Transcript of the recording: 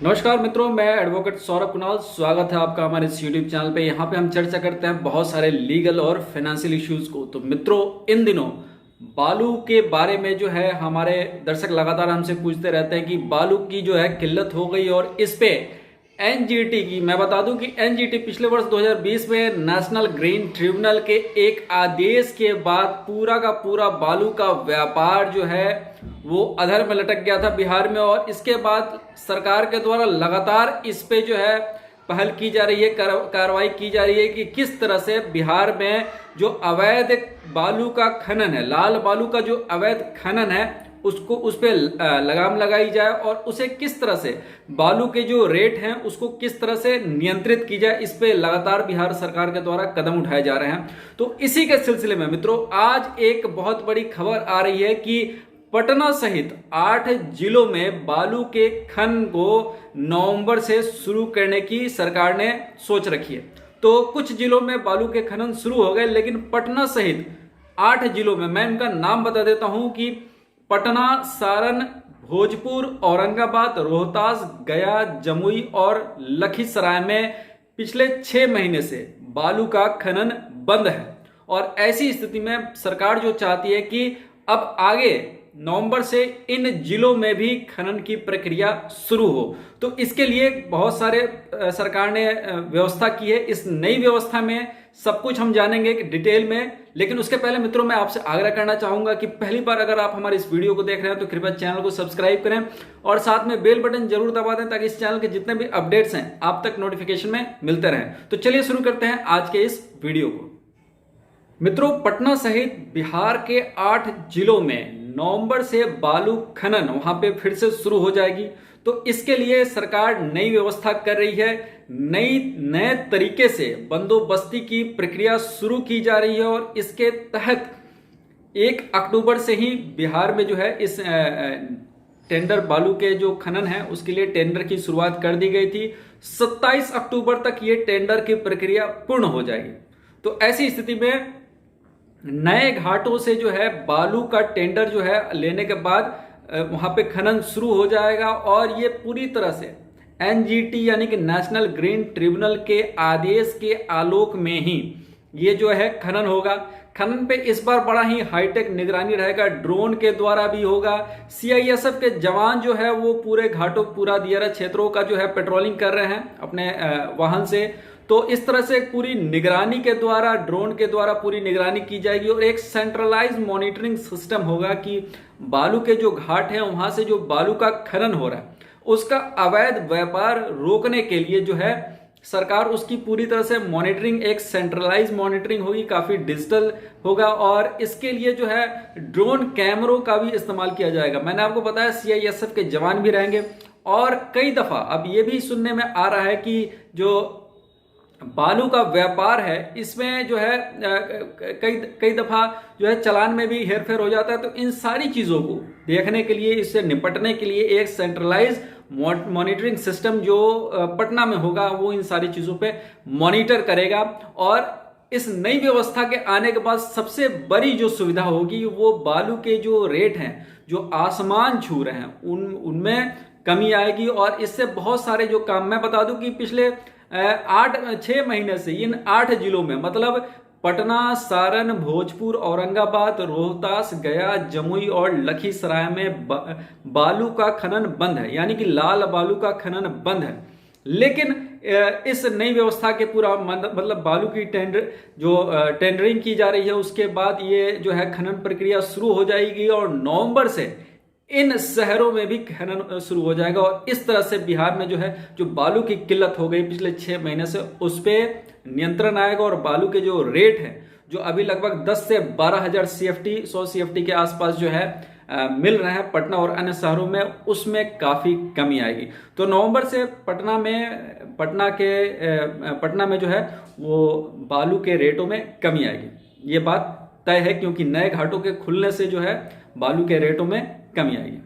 नमस्कार मित्रों, मैं एडवोकेट सौरभ कुणाल। स्वागत है आपका हमारे इस यूट्यूब चैनल पे। यहाँ पे हम चर्चा करते हैं बहुत सारे लीगल और फाइनेंशियल इश्यूज को। तो मित्रों, इन दिनों बालू के बारे में जो है हमारे दर्शक लगातार हमसे पूछते रहते हैं कि बालू की जो है किल्लत हो गई, और इस पे एनजीटी की मैं बता दूं कि एनजीटी पिछले वर्ष 2020 में नेशनल ग्रीन ट्रिब्यूनल के एक आदेश के बाद पूरा का पूरा बालू का व्यापार जो है वो अधर में लटक गया था बिहार में। और इसके बाद सरकार के द्वारा लगातार इस पे जो है पहल की जा रही है, कार्रवाई की जा रही है कि किस तरह से बिहार में जो अवैध बालू का खनन है, लाल बालू का जो अवैध खनन है, उसको उस पे लगाम लगाई जाए और उसे किस तरह से बालू के जो रेट हैं उसको किस तरह से नियंत्रित की जाए। इस पे लगातार बिहार सरकार के द्वारा कदम उठाए जा रहे हैं। तो इसी के सिलसिले में मित्रों, आज एक बहुत बड़ी खबर आ रही है कि पटना सहित 8 जिलों में बालू के खनन को नवंबर से शुरू करने की सरकार ने सोच रखी है। तो कुछ जिलों में बालू के खनन शुरू हो गए, लेकिन पटना सहित 8 जिलों में, मैं इनका नाम बता देता हूं कि पटना, सारण, भोजपुर, औरंगाबाद, रोहतास, गया, जमुई और लखीसराय में पिछले 6 महीने से बालू का खनन बंद है। और ऐसी स्थिति में सरकार जो चाहती है कि अब आगे नवंबर से इन जिलों में भी खनन की प्रक्रिया शुरू हो। तो इसके लिए बहुत सारे सरकार ने व्यवस्था की है। इस नई व्यवस्था में सब कुछ हम जानेंगे डिटेल में, लेकिन उसके पहले मित्रों मैं आपसे आग्रह करना चाहूंगा कि पहली बार अगर आप हमारे इस वीडियो को देख रहे हैं तो कृपया चैनल को सब्सक्राइब करें और साथ में बेल बटन जरूर दबा दें ताकि इस चैनल के जितने भी अपडेट्स हैं आप तक नोटिफिकेशन में मिलते रहें। तो चलिए शुरू करते हैं आज के इस वीडियो को। मित्रों, पटना सहित बिहार के 8 जिलों में नवंबर से बालू खनन वहां पे फिर से शुरू हो जाएगी। तो इसके लिए सरकार नई व्यवस्था कर रही है, नए तरीके से बंदोबस्ती की प्रक्रिया शुरू की जा रही है। और इसके तहत 1 अक्टूबर से ही बिहार में जो है इस टेंडर बालू के जो खनन है उसके लिए टेंडर की शुरुआत कर दी गई थी। 27 अक्टूबर तक ये टेंडर की प्रक्रिया पूर्ण हो जाएगी। तो ऐसी स्थिति में नए घाटों से जो है बालू का टेंडर जो है लेने के बाद वहां पे खनन शुरू हो जाएगा। और ये पूरी तरह से एनजीटी यानी कि नेशनल ग्रीन ट्रिब्यूनल के आदेश के आलोक में ही ये जो है खनन होगा। खनन पे इस बार बड़ा ही हाईटेक निगरानी रहेगा, ड्रोन के द्वारा भी होगा। सीआईएसएफ के जवान जो है वो पूरे घाटों, पूरा दियारा क्षेत्रों का जो है पेट्रोलिंग कर रहे हैं अपने वाहन से। तो इस तरह से पूरी निगरानी के द्वारा, ड्रोन के द्वारा पूरी निगरानी की जाएगी और एक सेंट्रलाइज मॉनिटरिंग सिस्टम होगा कि बालू के जो घाट हैं वहां से जो बालू का खनन हो रहा है उसका अवैध व्यापार रोकने के लिए जो है सरकार उसकी पूरी तरह से मॉनिटरिंग, एक सेंट्रलाइज मॉनिटरिंग होगी, काफी डिजिटल होगा। और इसके लिए जो है ड्रोन कैमरों का भी इस्तेमाल किया जाएगा। मैंने आपको बताया सीआईएसएफ के जवान भी रहेंगे। और कई दफा अब ये भी सुनने में आ रहा है कि जो बालू का व्यापार है इसमें जो है कई दफा जो है चालान में भी हेरफेर हो जाता है। तो इन सारी चीजों को देखने के लिए, इससे निपटने के लिए एक सेंट्रलाइज मॉनिटरिंग सिस्टम जो पटना में होगा वो इन सारी चीजों पे मॉनिटर करेगा। और इस नई व्यवस्था के आने के बाद सबसे बड़ी जो सुविधा होगी वो बालू के जो रेट हैं जो आसमान छू रहे हैं उनमें कमी आएगी। और इससे बहुत सारे जो काम, मैं बता दूं कि पिछले 6 महीने से इन 8 जिलों में, मतलब पटना, सारण, भोजपुर, औरंगाबाद, रोहतास, गया, जमुई और लखीसराय में बालू का खनन बंद है, यानी कि लाल बालू का खनन बंद है। लेकिन इस नई व्यवस्था के पूरा मतलब बालू की टेंडरिंग की जा रही है, उसके बाद ये जो है खनन प्रक्रिया शुरू हो जाएगी और नवंबर से इन शहरों में भी खनन शुरू हो जाएगा। और इस तरह से बिहार में जो है जो बालू की किल्लत हो गई पिछले 6 महीने से उस पर नियंत्रण आएगा। और बालू के जो रेट हैं जो अभी लगभग 10 से 12,000 CFT, 100 CFT के आसपास जो है मिल रहे हैं पटना और अन्य शहरों में, उसमें काफी कमी आएगी। तो नवंबर से पटना में जो है वो बालू के रेटों में कमी आएगी, ये बात तय है, क्योंकि नए घाटों के खुलने से जो है बालू के रेटों में कमी आएगी।